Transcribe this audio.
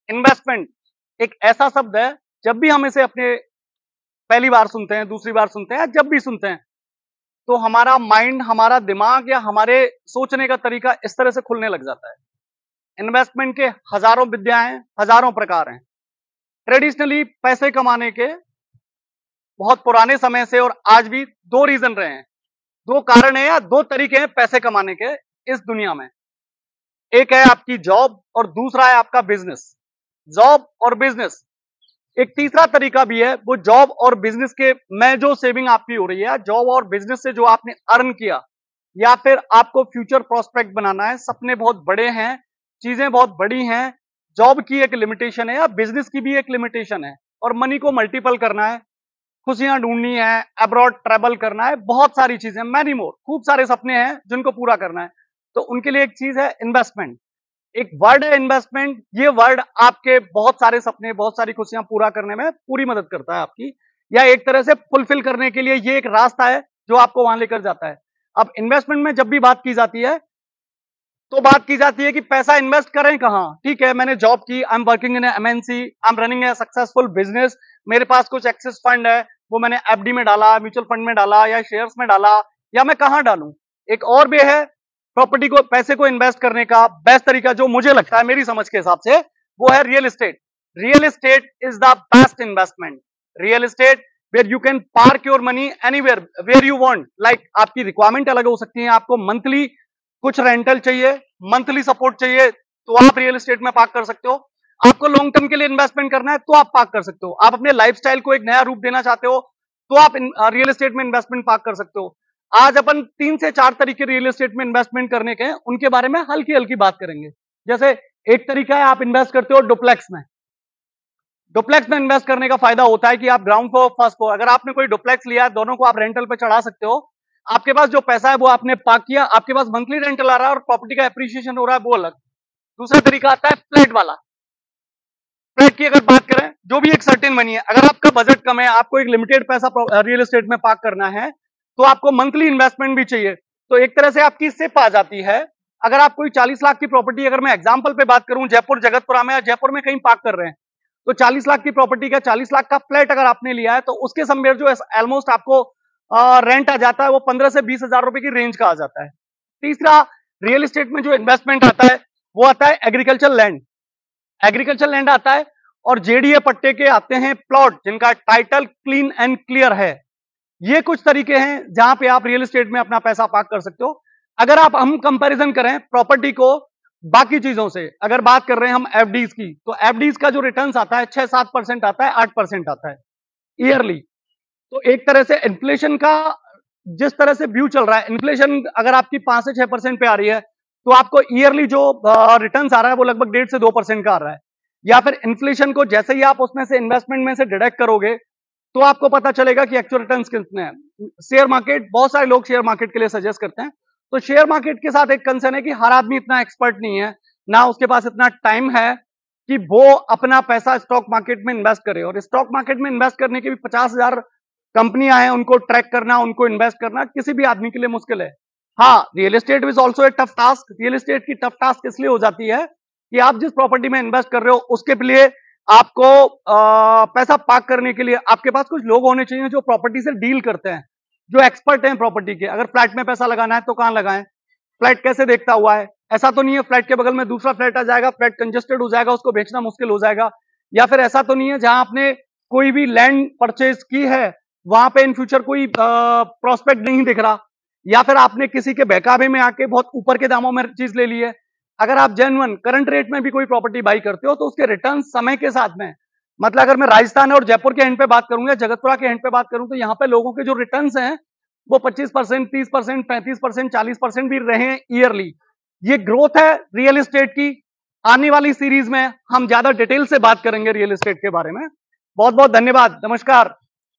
Investment एक ऐसा शब्द है, जब भी हम इसे अपने पहली बार सुनते हैं, दूसरी बार सुनते हैं, जब भी सुनते हैं, तो हमारा माइंड, हमारा दिमाग या हमारे सोचने का तरीका इस तरह से खुलने लग जाता है। इन्वेस्टमेंट के हजारों विद्याएं हैं, हजारों प्रकार हैं। ट्रेडिशनली पैसे कमाने के बहुत पुराने समय से और आज भी दो रीजन रहे हैं, दो कारण है या दो तरीके हैं पैसे कमाने के इस दुनिया में। एक है आपकी जॉब और दूसरा है आपका बिजनेस। जॉब और बिजनेस। एक तीसरा तरीका भी है, वो जॉब और बिजनेस के में जो सेविंग आपकी हो रही है, जॉब और बिजनेस से जो आपने अर्न किया, या फिर आपको फ्यूचर प्रोस्पेक्ट बनाना है, सपने बहुत बड़े हैं, चीजें बहुत बड़ी हैं, जॉब की एक लिमिटेशन है या बिजनेस की भी एक लिमिटेशन है, और मनी को मल्टीपल करना है, खुशियां ढूंढनी है, अब्रॉड ट्रेवल करना है, बहुत सारी चीजें, मैनी मोर, खूब सारे सपने हैं जिनको पूरा करना है। तो उनके लिए एक चीज है इन्वेस्टमेंट। एक वर्ड है इन्वेस्टमेंट। ये वर्ड आपके बहुत सारे सपने, बहुत सारी खुशियां पूरा करने में पूरी मदद करता है आपकी, या एक तरह से फुलफिल करने के लिए ये एक रास्ता है जो आपको वहां लेकर जाता है। अब इन्वेस्टमेंट में जब भी बात की जाती है, तो बात की जाती है कि पैसा इन्वेस्ट करें कहां। ठीक है, मैंने जॉब की, I am working in MNC, I am running A successful business, मेरे पास कुछ एक्सेस फंड है, वो मैंने एफडी में डाला, म्यूचुअल फंड में डाला, या शेयर्स में डाला, या मैं कहां डालूं। एक और भी है, प्रॉपर्टी को, पैसे को इन्वेस्ट करने का बेस्ट तरीका जो मुझे लगता है मेरी समझ के हिसाब से, वो है real estate. Real estate is the best investment. Real estate where you can park your money anywhere where you want. Like आपकी रिक्वायरमेंट अलग हो सकती है, आपको मंथली कुछ रेंटल चाहिए, मंथली सपोर्ट चाहिए, तो आप रियल एस्टेट में पार्क कर सकते हो। आपको लॉन्ग टर्म के लिए इन्वेस्टमेंट करना है तो आप पार्क कर सकते हो। आप अपने लाइफस्टाइल को एक नया रूप देना चाहते हो तो आप रियल एस्टेट में इन्वेस्टमेंट पार्क कर सकते हो। आज अपन 3 से 4 तरीके रियल एस्टेट में इन्वेस्टमेंट करने के हैं, उनके बारे में हल्की हल्की बात करेंगे। जैसे एक तरीका है, आप इन्वेस्ट करते हो डुप्लेक्स में। डुप्लेक्स में इन्वेस्ट करने का फायदा होता है कि आप ग्राउंड फ्लोर, फर्स्ट फ्लोर, अगर आपने कोई डुप्लेक्स लिया है, दोनों को आप रेंटल पे चढ़ा सकते हो। आपके पास जो पैसा है वो आपने पार्क किया, आपके पास मंथली रेंटल आ रहा है और प्रॉपर्टी का एप्रिसिएशन हो रहा है, वो अलग। दूसरा तरीका आता है फ्लैट वाला। फ्लैट की अगर बात करें, जो भी एक सर्टेन मनी है, अगर आपका बजट कम है, आपको एक लिमिटेड पैसा रियल एस्टेट में पार्क करना है, तो आपको मंथली इन्वेस्टमेंट भी चाहिए, तो एक तरह से आपकी सिप आ जाती है। अगर आप कोई 40 लाख की प्रॉपर्टी, अगर मैं एग्जांपल पे बात करूं, जयपुर जगतपुरा में या जयपुर में कहीं पार्क कर रहे हैं, तो 40 लाख की प्रॉपर्टी का 40 लाख का फ्लैट अगर आपने लिया है, तो उसके समवेयर जो ऑलमोस्ट आपको रेंट आ जाता है, वो 15 से 20 हजार रुपए की रेंज का आ जाता है। तीसरा, रियल एस्टेट में जो इन्वेस्टमेंट आता है, वो आता है एग्रीकल्चर लैंड। एग्रीकल्चर लैंड आता है और जेडीए पट्टे के आते हैं प्लॉट, जिनका टाइटल क्लीन एंड क्लियर है। ये कुछ तरीके हैं जहां पे आप रियल एस्टेट में अपना पैसा पार्क कर सकते हो। अगर हम कंपैरिजन करें प्रॉपर्टी को बाकी चीजों से, अगर बात कर रहे हैं हम एफडीज की, तो एफडीज का जो रिटर्न्स आता है 6-7% आता है, 8% आता है ईयरली। तो एक तरह से इन्फ्लेशन का जिस तरह से व्यू चल रहा है, इन्फ्लेशन अगर आपकी 5 से 6% पे आ रही है, तो आपको ईयरली जो रिटर्न्स आ रहा है वो लगभग 1.5 से 2% का आ रहा है। या फिर इन्फ्लेशन को जैसे ही आप उसमें से इन्वेस्टमेंट में से डिडक्ट करोगे, तो आपको पता चलेगा कि एक्चुअल रिटर्न्स कितने हैं। शेयर मार्केट, बहुत सारे लोग शेयर मार्केट के लिए सजेस्ट करते हैं, तो शेयर मार्केट के साथ एक कंसर्न है कि हर आदमी इतना एक्सपर्ट नहीं है, ना उसके पास इतना टाइम है कि वो अपना पैसा स्टॉक मार्केट में इन्वेस्ट करे। और स्टॉक मार्केट में इन्वेस्ट करने के भी 50,000 कंपनियां हैं, उनको ट्रैक करना, उनको इन्वेस्ट करना किसी भी आदमी के लिए मुश्किल है। हाँ, real estate is also a tough task. Real estate की टफ टास्क इसलिए हो जाती है कि आप जिस प्रॉपर्टी में इन्वेस्ट कर रहे हो, उसके लिए आपको पैसा पार्क करने के लिए आपके पास कुछ लोग होने चाहिए जो प्रॉपर्टी से डील करते हैं, जो एक्सपर्ट हैं प्रॉपर्टी के। अगर फ्लैट में पैसा लगाना है तो कहां लगाएं, फ्लैट कैसे देखता हुआ है, ऐसा तो नहीं है फ्लैट के बगल में दूसरा फ्लैट आ जाएगा, फ्लैट कंजेस्टेड हो जाएगा, उसको बेचना मुश्किल हो जाएगा। या फिर ऐसा तो नहीं है जहां आपने कोई भी लैंड परचेज की है, वहां पे इन फ्यूचर कोई प्रोस्पेक्ट नहीं दिख रहा, या फिर आपने किसी के बहकावे में आके बहुत ऊपर के दामों में चीज ले ली है। अगर आप जेन्युइन करंट रेट में भी कोई प्रॉपर्टी बाई करते हो, तो उसके रिटर्न समय के साथ में, मतलब अगर मैं राजस्थान और जयपुर के एंड पे बात करूंगा, जगतपुरा के एंड पे बात करूं, तो यहाँ पे लोगों के जो रिटर्न्स हैं वो 25%, 30%, 35%, 40% भी रहे हैं ईयरली। ये ग्रोथ है रियल एस्टेट की। आने वाली सीरीज में हम ज्यादा डिटेल से बात करेंगे रियल एस्टेट के बारे में। बहुत बहुत धन्यवाद, नमस्कार।